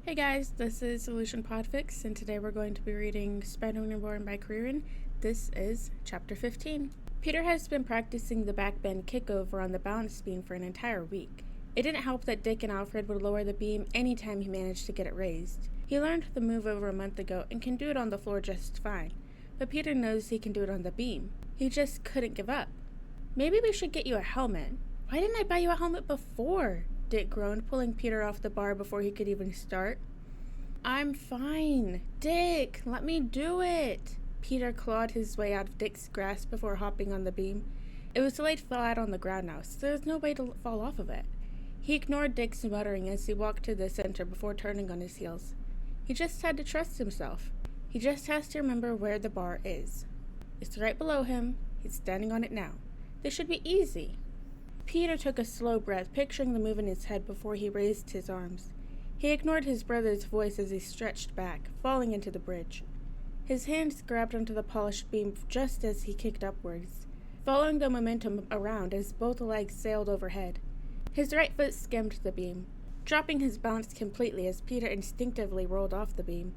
Hey guys, this is Solution Podfics, and today we're going to be reading Spider-Man Reborn by Reborn. This is Chapter 15. Peter has been practicing the backbend kickover on the balance beam for an entire week. It didn't help that Dick and Alfred would lower the beam anytime he managed to get it raised. He learned the move over a month ago and can do it on the floor just fine, but Peter knows he can do it on the beam. He just couldn't give up. Maybe we should get you a helmet. Why didn't I buy you a helmet before? Dick groaned, pulling Peter off the bar before he could even start. I'm fine. Dick, let me do it. Peter clawed his way out of Dick's grasp before hopping on the beam. It was laid flat on the ground now, so there was no way to fall off of it. He ignored Dick's muttering as he walked to the center before turning on his heels. He just had to trust himself. He just has to remember where the bar is. It's right below him. He's standing on it now. This should be easy. Peter took a slow breath, picturing the move in his head before he raised his arms. He ignored his brother's voice as he stretched back, falling into the bridge. His hands grabbed onto the polished beam just as he kicked upwards, following the momentum around as both legs sailed overhead. His right foot skimmed the beam, dropping his balance completely as Peter instinctively rolled off the beam.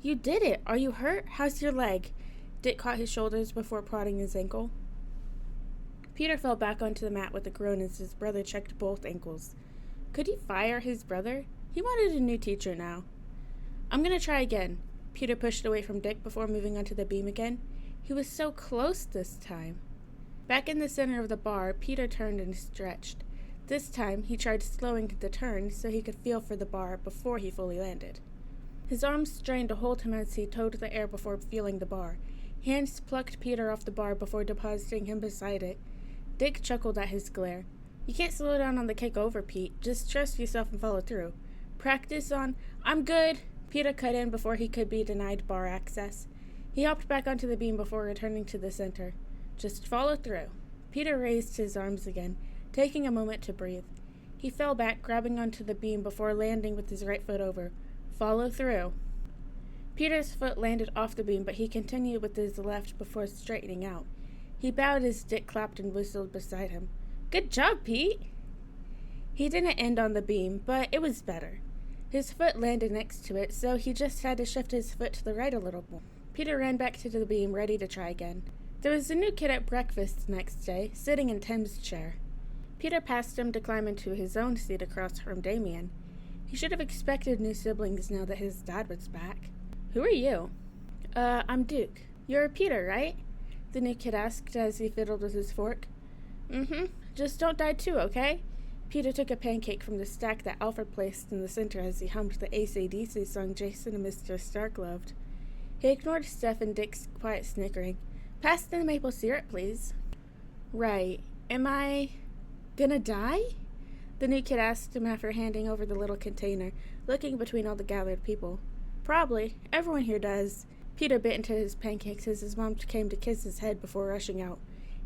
You did it! Are you hurt? How's your leg? Dick caught his shoulders before prodding his ankle. Peter fell back onto the mat with a groan as his brother checked both ankles. Could he fire his brother? He wanted a new teacher now. I'm going to try again. Peter pushed away from Dick before moving onto the beam again. He was so close this time. Back in the center of the bar, Peter turned and stretched. This time, he tried slowing the turn so he could feel for the bar before he fully landed. His arms strained to hold him as he towed the air before feeling the bar. Hands plucked Peter off the bar before depositing him beside it. Dick chuckled at his glare. You can't slow down on the kick over, Pete. Just trust yourself and follow through. Practice on, I'm good. Peter cut in before he could be denied bar access. He hopped back onto the beam before returning to the center. Just follow through. Peter raised his arms again, taking a moment to breathe. He fell back, grabbing onto the beam before landing with his right foot over. Follow through. Peter's foot landed off the beam, but he continued with his left before straightening out. He bowed as Dick clapped and whistled beside him. Good job, Pete! He didn't end on the beam, but it was better. His foot landed next to it, so he just had to shift his foot to the right a little more. Peter ran back to the beam, ready to try again. There was a new kid at breakfast the next day, sitting in Tim's chair. Peter passed him to climb into his own seat across from Damien. He should have expected new siblings now that his dad was back. Who are you? I'm Duke. You're Peter, right? The new kid asked as he fiddled with his fork. Just don't die too, okay? Peter took a pancake from the stack that Alfred placed in the center as he hummed the AC/DC song Jason and Mr. Stark loved. He ignored Steph and Dick's quiet snickering. Pass the maple syrup, please. Right. Am I gonna die? The new kid asked him after handing over the little container, looking between all the gathered people. Probably. Everyone here does. Peter bit into his pancakes as his mom came to kiss his head before rushing out.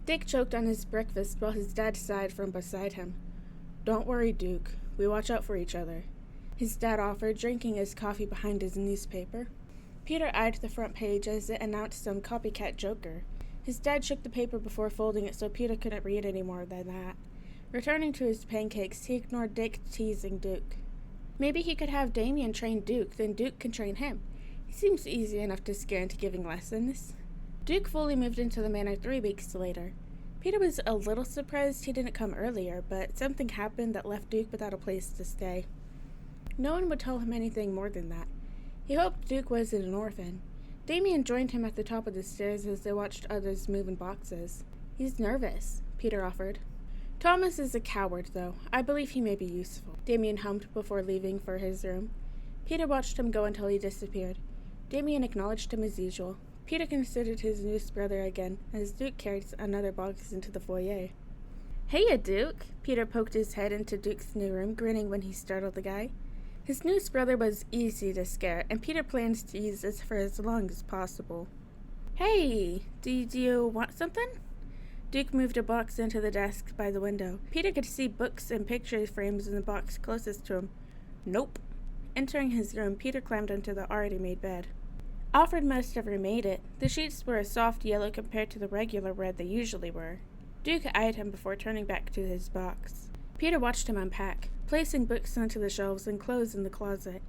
Dick choked on his breakfast while his dad sighed from beside him. Don't worry, Duke. We watch out for each other, his dad offered, drinking his coffee behind his newspaper. Peter eyed the front page as it announced some copycat joker. His dad shook the paper before folding it so Peter couldn't read any more than that. Returning to his pancakes, he ignored Dick teasing Duke. Maybe he could have Damien train Duke, then Duke can train him. He seems easy enough to scare into giving lessons. Duke fully moved into the manor 3 weeks later. Peter was a little surprised he didn't come earlier, but something happened that left Duke without a place to stay. No one would tell him anything more than that. He hoped Duke wasn't an orphan. Damien joined him at the top of the stairs as they watched others move in boxes. He's nervous, Peter offered. Thomas is a coward, though. I believe he may be useful, Damien hummed before leaving for his room. Peter watched him go until he disappeared. Damien acknowledged him as usual. Peter considered his new brother again, as Duke carried another box into the foyer. Heya, Duke! Peter poked his head into Duke's new room, grinning when he startled the guy. His new brother was easy to scare, and Peter plans to use this for as long as possible. Hey! Do you want something? Duke moved a box into the desk by the window. Peter could see books and picture frames in the box closest to him. Nope. Entering his room, Peter climbed onto the already-made bed. Alfred must have remade it. The sheets were a soft yellow compared to the regular red they usually were. Duke eyed him before turning back to his box. Peter watched him unpack, placing books onto the shelves and clothes in the closet.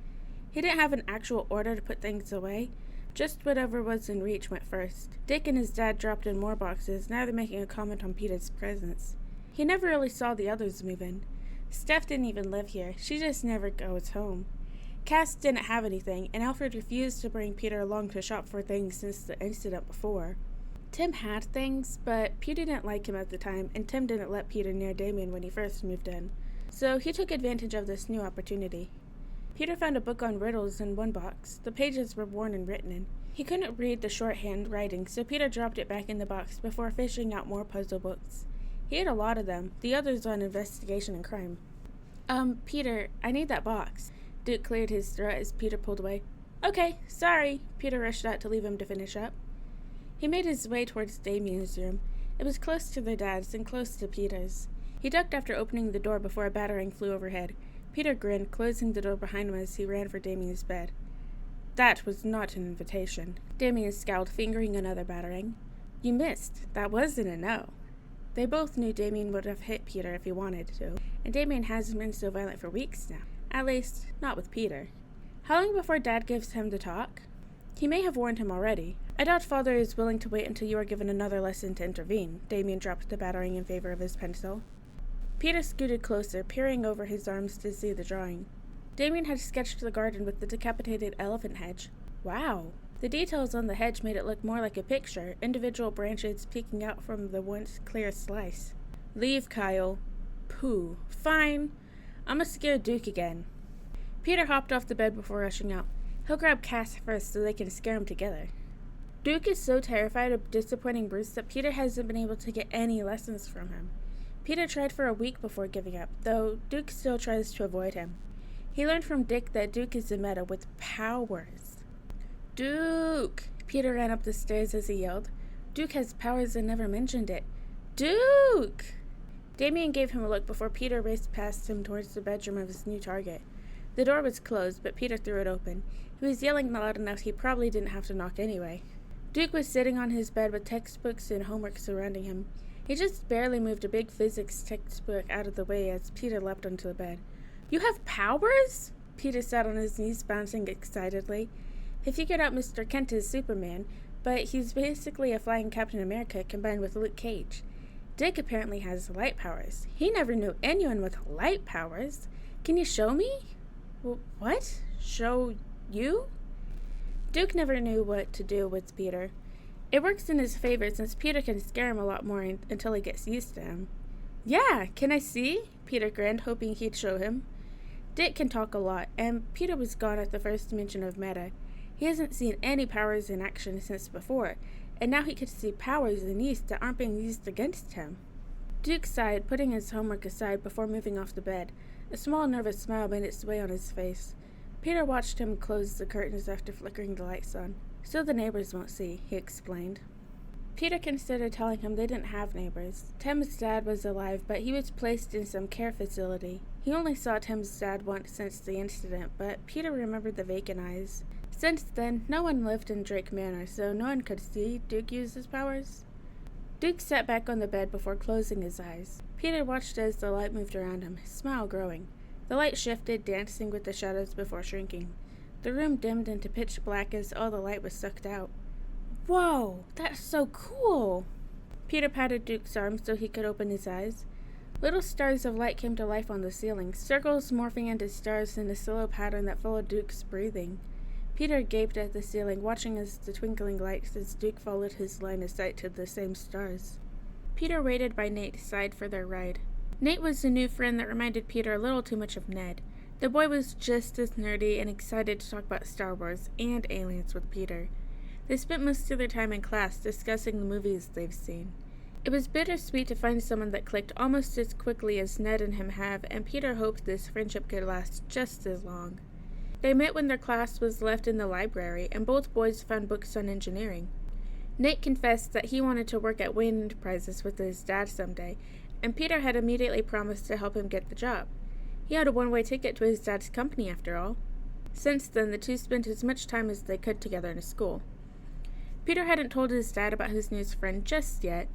He didn't have an actual order to put things away. Just whatever was in reach went first. Dick and his dad dropped in more boxes, neither making a comment on Peter's presence. He never really saw the others move in. Steph didn't even live here. She just never goes home. Cass didn't have anything, and Alfred refused to bring Peter along to shop for things since the incident before. Tim had things, but Peter didn't like him at the time, and Tim didn't let Peter near Damien when he first moved in. So he took advantage of this new opportunity. Peter found a book on riddles in one box. The pages were worn and written in. He couldn't read the shorthand writing, so Peter dropped it back in the box before fishing out more puzzle books. He had a lot of them, the others on investigation and crime. Peter, I need that box. Duke cleared his throat as Peter pulled away. Okay, sorry. Peter rushed out to leave him to finish up. He made his way towards Damien's room. It was close to their dad's and close to Peter's. He ducked after opening the door before a batarang flew overhead. Peter grinned, closing the door behind him as he ran for Damien's bed. That was not an invitation. Damien scowled, fingering another batarang. You missed. That wasn't a no. They both knew Damien would have hit Peter if he wanted to, and Damien hasn't been so violent for weeks now. At least, not with Peter. How long before Dad gives him the talk? He may have warned him already. I doubt Father is willing to wait until you are given another lesson to intervene. Damien dropped the batarang in favor of his pencil. Peter scooted closer, peering over his arms to see the drawing. Damien had sketched the garden with the decapitated elephant hedge. Wow! The details on the hedge made it look more like a picture, individual branches peeking out from the once clear slice. Leave, Kyle. Pooh. Fine. I'ma scare Duke again. Peter hopped off the bed before rushing out. He'll grab Cass first so they can scare him together. Duke is so terrified of disappointing Bruce that Peter hasn't been able to get any lessons from him. Peter tried for a week before giving up, though Duke still tries to avoid him. He learned from Dick that Duke is a meta with powers. Duke! Peter ran up the stairs as he yelled. Duke has powers and never mentioned it. Duke! Damien gave him a look before Peter raced past him towards the bedroom of his new target. The door was closed, but Peter threw it open. He was yelling loud enough he probably didn't have to knock anyway. Duke was sitting on his bed with textbooks and homework surrounding him. He just barely moved a big physics textbook out of the way as Peter leapt onto the bed. You have powers? Peter sat on his knees, bouncing excitedly. He figured out Mr. Kent is Superman, but he's basically a flying Captain America combined with Luke Cage. Dick apparently has light powers. He never knew anyone with light powers. Can you show me? What? Show you? Duke never knew what to do with Peter. It works in his favor since Peter can scare him a lot more until he gets used to him. Yeah, can I see? Peter grinned, hoping he'd show him. Dick can talk a lot, and Peter was gone at the first mention of meta. He hasn't seen any powers in action since before, and now he could see powers in use that aren't being used against him. Duke sighed, putting his homework aside before moving off the bed. A small, nervous smile made its way on his face. Peter watched him close the curtains after flickering the lights on. So the neighbors won't see, he explained. Peter considered telling him they didn't have neighbors. Tim's dad was alive, but he was placed in some care facility. He only saw Tim's dad once since the incident, but Peter remembered the vacant eyes. Since then, no one lived in Drake Manor, so no one could see Duke use his powers. Duke sat back on the bed before closing his eyes. Peter watched as the light moved around him, his smile growing. The light shifted, dancing with the shadows before shrinking. The room dimmed into pitch black as all the light was sucked out. Whoa, that's so cool! Peter patted Duke's arm so he could open his eyes. Little stars of light came to life on the ceiling, circles morphing into stars in a slow pattern that followed Duke's breathing. Peter gaped at the ceiling, watching as the twinkling lights as Duke followed his line of sight to the same stars. Peter, waited by Nate, sighed for their ride. Nate was a new friend that reminded Peter a little too much of Ned. The boy was just as nerdy and excited to talk about Star Wars and aliens with Peter. They spent most of their time in class discussing the movies they've seen. It was bittersweet to find someone that clicked almost as quickly as Ned and him have, and Peter hoped this friendship could last just as long. They met when their class was left in the library, and both boys found books on engineering. Nate confessed that he wanted to work at Wayne Enterprises with his dad someday, and Peter had immediately promised to help him get the job. He had a one-way ticket to his dad's company, after all. Since then, the two spent as much time as they could together in school. Peter hadn't told his dad about his new friend just yet.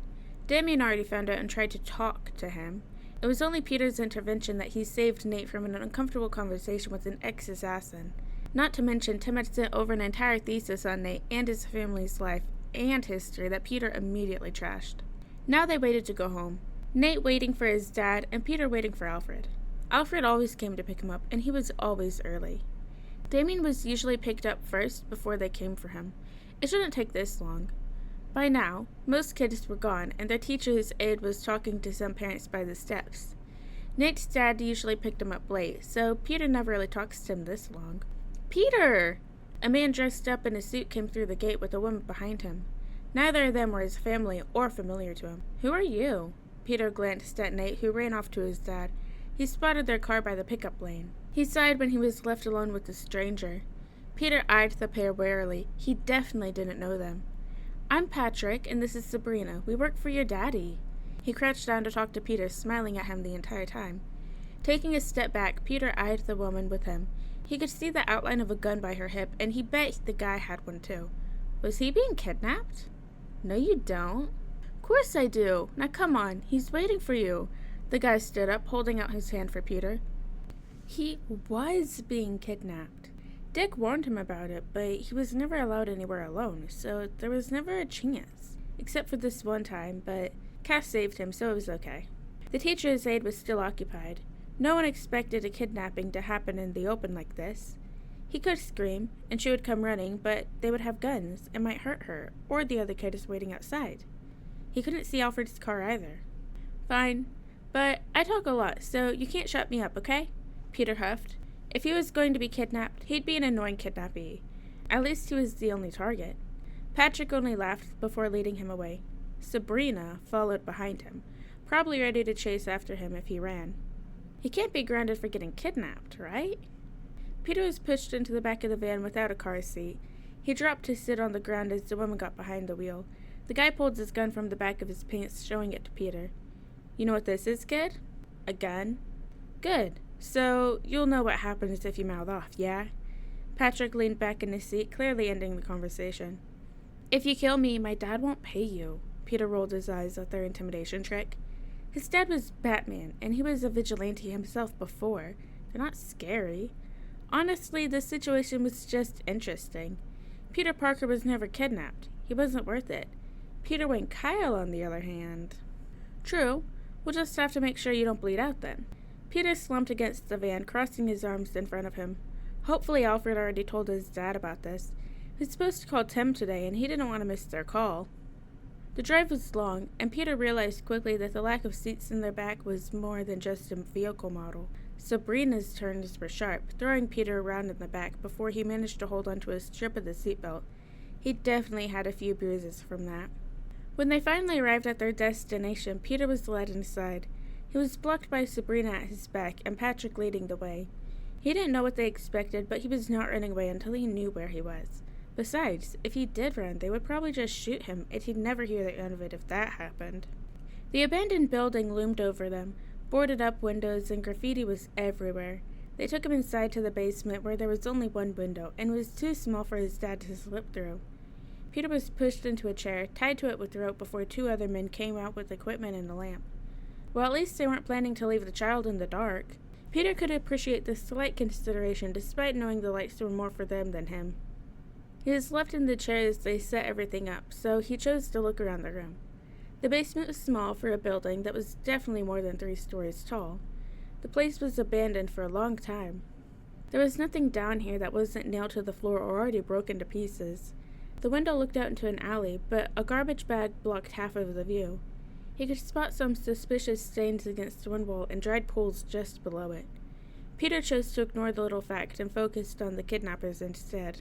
Damien already found out and tried to talk to him. It was only Peter's intervention that he saved Nate from an uncomfortable conversation with an ex-assassin. Not to mention, Tim had sent over an entire thesis on Nate and his family's life and history that Peter immediately trashed. Now they waited to go home. Nate waiting for his dad and Peter waiting for Alfred. Alfred always came to pick him up, and he was always early. Damien was usually picked up first before they came for him. It shouldn't take this long. By now, most kids were gone, and their teacher's aide was talking to some parents by the steps. Nate's dad usually picked him up late, so Peter never really talks to him this long. Peter! A man dressed up in a suit came through the gate with a woman behind him. Neither of them were his family or familiar to him. Who are you? Peter glanced at Nate, who ran off to his dad. He spotted their car by the pickup lane. He sighed when he was left alone with the stranger. Peter eyed the pair warily. He definitely didn't know them. I'm Patrick, and this is Sabrina. We work for your daddy. He crouched down to talk to Peter, smiling at him the entire time. Taking a step back, Peter eyed the woman with him. He could see the outline of a gun by her hip, and he bet the guy had one too. Was he being kidnapped? No, you don't. Of course I do. Now come on, he's waiting for you. The guy stood up, holding out his hand for Peter. He was being kidnapped. Dick warned him about it, but he was never allowed anywhere alone, so there was never a chance. Except for this one time, but Cass saved him, so it was okay. The teacher's aide was still occupied. No one expected a kidnapping to happen in the open like this. He could scream, and she would come running, but they would have guns and might hurt her, or the other kid is waiting outside. He couldn't see Alfred's car either. Fine, but I talk a lot, so you can't shut me up, okay? Peter huffed. If he was going to be kidnapped, he'd be an annoying kidnappee. At least he was the only target. Patrick only laughed before leading him away. Sabrina followed behind him, probably ready to chase after him if he ran. He can't be grounded for getting kidnapped, right? Peter was pushed into the back of the van without a car seat. He dropped to sit on the ground as the woman got behind the wheel. The guy pulled his gun from the back of his pants, showing it to Peter. You know what this is, kid? A gun? Good. So, you'll know what happens if you mouth off, yeah? Patrick leaned back in his seat, clearly ending the conversation. If you kill me, my dad won't pay you. Peter rolled his eyes at their intimidation trick. His dad was Batman, and he was a vigilante himself before. They're not scary. Honestly, this situation was just interesting. Peter Parker was never kidnapped. He wasn't worth it. Peter Wayne Kyle, on the other hand. True. We'll just have to make sure you don't bleed out then. Peter slumped against the van, crossing his arms in front of him. Hopefully Alfred already told his dad about this. He was supposed to call Tim today, and he didn't want to miss their call. The drive was long, and Peter realized quickly that the lack of seats in their back was more than just a vehicle model. Sabrina's turns were sharp, throwing Peter around in the back before he managed to hold onto a strip of the seatbelt. He definitely had a few bruises from that. When they finally arrived at their destination, Peter was led inside. He was blocked by Sabrina at his back and Patrick leading the way. He didn't know what they expected, but he was not running away until he knew where he was. Besides, if he did run, they would probably just shoot him, and he'd never hear the end of it if that happened. The abandoned building loomed over them. Boarded up windows and graffiti was everywhere. They took him inside to the basement where there was only one window, and it was too small for his dad to slip through. Peter was pushed into a chair, tied to it with rope before two other men came out with equipment and a lamp. Well, at least they weren't planning to leave the child in the dark. Peter could appreciate the slight consideration despite knowing the lights were more for them than him. He was left in the chair as they set everything up, so he chose to look around the room. The basement was small for a building that was definitely more than 3 stories tall. The place was abandoned for a long time. There was nothing down here that wasn't nailed to the floor or already broken to pieces. The window looked out into an alley, but a garbage bag blocked half of the view. He could spot some suspicious stains against one wall and dried pools just below it. Peter chose to ignore the little fact and focused on the kidnappers instead.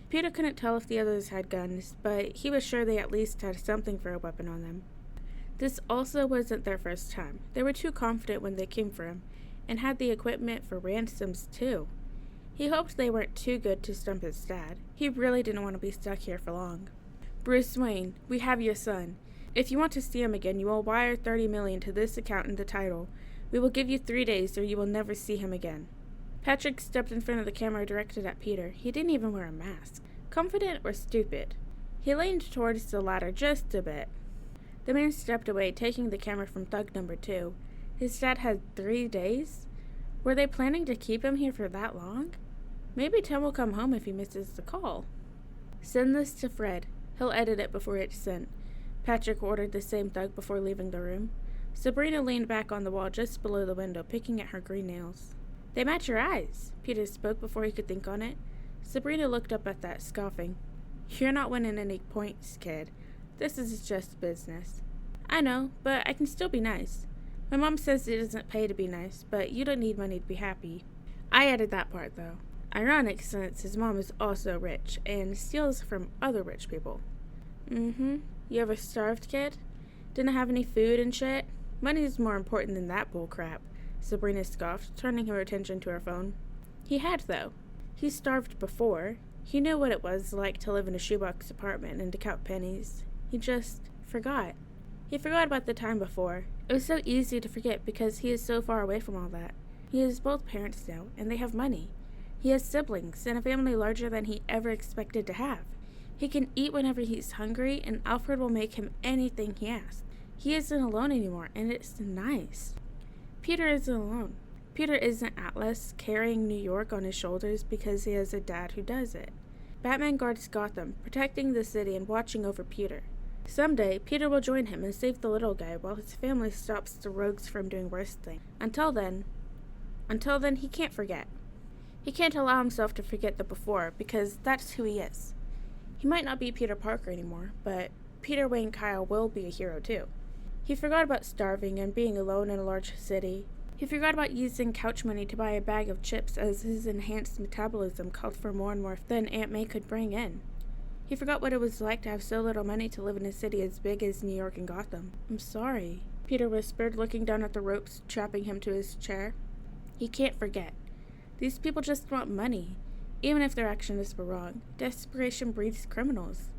Peter couldn't tell if the others had guns, but he was sure they at least had something for a weapon on them. This also wasn't their first time. They were too confident when they came for him, and had the equipment for ransoms too. He hoped they weren't too good to stump his dad. He really didn't want to be stuck here for long. Bruce Wayne, we have your son. If you want to see him again, you will wire $30 million to this account in the title. We will give you 3 days or you will never see him again. Patrick stepped in front of the camera directed at Peter. He didn't even wear a mask. Confident or stupid? He leaned towards the latter just a bit. The man stepped away, taking the camera from thug number 2. His dad had 3 days? Were they planning to keep him here for that long? Maybe Tim will come home if he misses the call. Send this to Fred. He'll edit it before it's sent. Patrick ordered the same thug before leaving the room. Sabrina leaned back on the wall just below the window, picking at her green nails. They match your eyes, Peter spoke before he could think on it. Sabrina looked up at that, scoffing. You're not winning any points, kid. This is just business. I know, but I can still be nice. My mom says it doesn't pay to be nice, but you don't need money to be happy. I added that part, though. Ironic, since his mom is also rich and steals from other rich people. You ever starved, kid? Didn't have any food and shit? Money is more important than that bull crap, Sabrina scoffed, turning her attention to her phone. He had, though. He starved before. He knew what it was like to live in a shoebox apartment and to count pennies. He just forgot. He forgot about the time before. It was so easy to forget because he is so far away from all that. He has both parents now, and they have money. He has siblings and a family larger than he ever expected to have. He can eat whenever he's hungry, and Alfred will make him anything he asks. He isn't alone anymore, and it's nice. Peter isn't alone. Peter isn't Atlas, carrying New York on his shoulders because he has a dad who does it. Batman guards Gotham, protecting the city and watching over Peter. Someday, Peter will join him and save the little guy while his family stops the rogues from doing worse things. Until then, he can't forget. He can't allow himself to forget the before because that's who he is. He might not be Peter Parker anymore, but Peter Wayne Kyle will be a hero too. He forgot about starving and being alone in a large city. He forgot about using couch money to buy a bag of chips as his enhanced metabolism called for more and more than Aunt May could bring in. He forgot what it was like to have so little money to live in a city as big as New York and Gotham. I'm sorry, Peter whispered, looking down at the ropes trapping him to his chair. He can't forget. These people just want money, even if their actions were wrong. Desperation breeds criminals.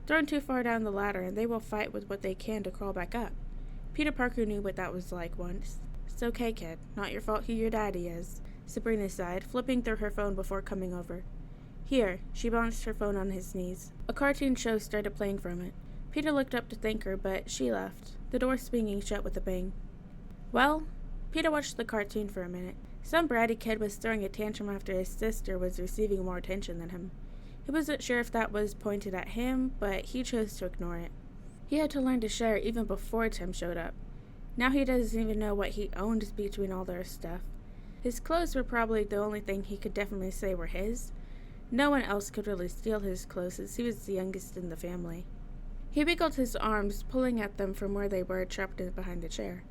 Thrown too far down the ladder, and they will fight with what they can to crawl back up. Peter Parker knew what that was like once. It's okay, kid. Not your fault who your daddy is, Sabrina sighed, flipping through her phone before coming over. Here, she bounced her phone on his knees. A cartoon show started playing from it. Peter looked up to thank her, but she left, the door swinging shut with a bang. Well, Peter watched the cartoon for a minute. Some bratty kid was throwing a tantrum after his sister was receiving more attention than him. He wasn't sure if that was pointed at him, but he chose to ignore it. He had to learn to share even before Tim showed up. Now he doesn't even know what he owned between all their stuff. His clothes were probably the only thing he could definitely say were his. No one else could really steal his clothes as he was the youngest in the family. He wiggled his arms, pulling at them from where they were trapped behind the chair.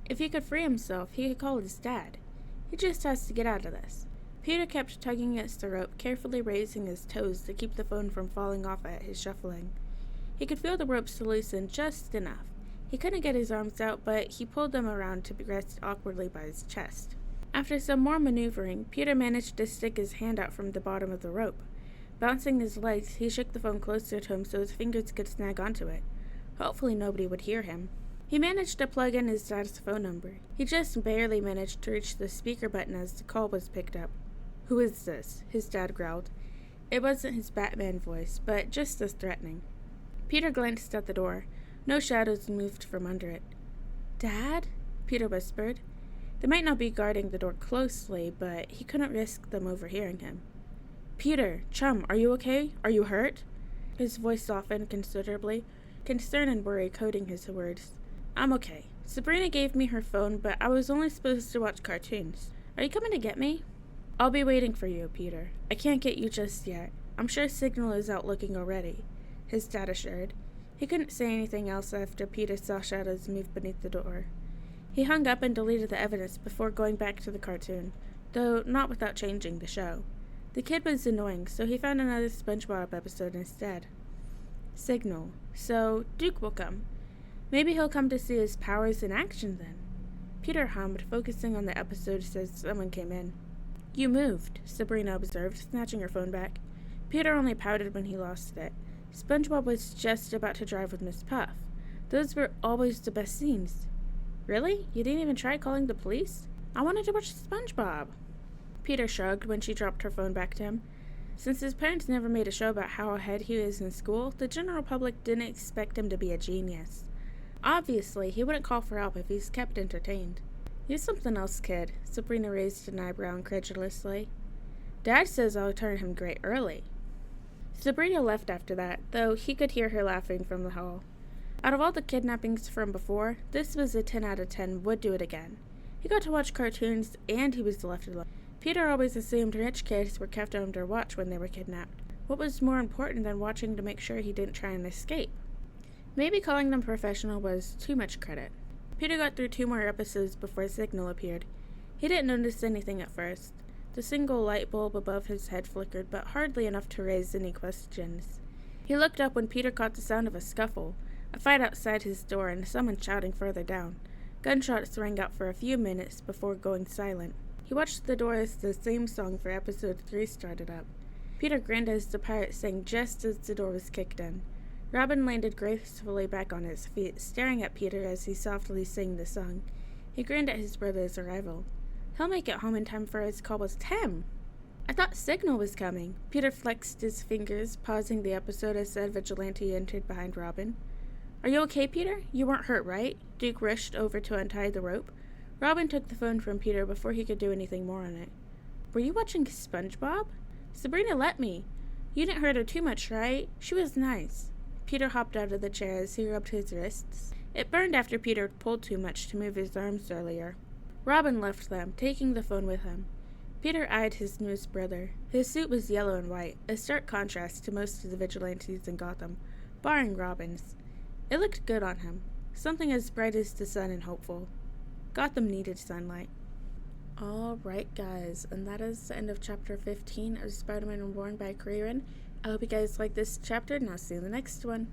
If he could free himself, he could call his dad. He just has to get out of this. Peter kept tugging against the rope, carefully raising his toes to keep the phone from falling off at his shuffling. He could feel the ropes loosen just enough. He couldn't get his arms out, but he pulled them around to rest awkwardly by his chest. After some more maneuvering, Peter managed to stick his hand out from the bottom of the rope. Bouncing his legs, he shook the phone closer to him so his fingers could snag onto it. Hopefully nobody would hear him. He managed to plug in his dad's phone number. He just barely managed to reach the speaker button as the call was picked up. "Who is this?" his dad growled. It wasn't his Batman voice, but just as threatening. Peter glanced at the door. No shadows moved from under it. "Dad?" Peter whispered. They might not be guarding the door closely, but he couldn't risk them overhearing him. "Peter, chum, are you okay? Are you hurt?" His voice softened considerably, concern and worry coding his words. "I'm okay. Sabrina gave me her phone, but I was only supposed to watch cartoons. Are you coming to get me?" "I'll be waiting for you, Peter. I can't get you just yet. I'm sure Signal is out looking already," his dad assured. He couldn't say anything else after Peter saw shadows move beneath the door. He hung up and deleted the evidence before going back to the cartoon, though not without changing the show. The kid was annoying, so he found another SpongeBob episode instead. Signal. So, Duke will come. Maybe he'll come to see his powers in action then. Peter hummed, focusing on the episode as someone came in. "You moved," Sabrina observed, snatching her phone back. Peter only pouted when he lost it. SpongeBob was just about to drive with Miss Puff. Those were always the best scenes. "Really? You didn't even try calling the police?" "I wanted to watch SpongeBob." Peter shrugged when she dropped her phone back to him. Since his parents never made a show about how ahead he is in school, the general public didn't expect him to be a genius. Obviously, he wouldn't call for help if he's kept entertained. "You're something else, kid," Sabrina raised an eyebrow incredulously. Dad says I'll turn him gray early. Sabrina left after that, though he could hear her laughing from the hall. Out of all the kidnappings from before, this was a 10 out of 10 would do it again. He got to watch cartoons, and he was left alone. Peter always assumed rich kids were kept under watch when they were kidnapped. What was more important than watching to make sure he didn't try and escape? Maybe calling them professional was too much credit. Peter got through 2 more episodes before Signal appeared. He didn't notice anything at first. The single light bulb above his head flickered, but hardly enough to raise any questions. He looked up when Peter caught the sound of a scuffle, a fight outside his door, and someone shouting further down. Gunshots rang out for a few minutes before going silent. He watched the door as the theme song for episode 3 started up. Peter grinned as the pirate sang just as the door was kicked in. Robin landed gracefully back on his feet, staring at Peter as he softly sang the song. He grinned at his brother's arrival. He'll make it home in time for his call with Tim. I thought Signal was coming. Peter flexed his fingers, pausing the episode as the vigilante entered behind Robin. Are you okay, Peter? You weren't hurt, right? Duke rushed over to untie the rope. Robin took the phone from Peter before he could do anything more on it. Were you watching SpongeBob? Sabrina let me. You didn't hurt her too much, right? She was nice. Peter hopped out of the chair as he rubbed his wrists. It burned after Peter pulled too much to move his arms earlier. Robin left them, taking the phone with him. Peter eyed his newest brother. His suit was yellow and white, a stark contrast to most of the vigilantes in Gotham, barring Robin's. It looked good on him, something as bright as the sun and hopeful. Gotham needed sunlight. Alright guys, and that is the end of chapter 15 of Spider-Man Reborn by Reborn. I hope you guys like this chapter, and I'll see you in the next one.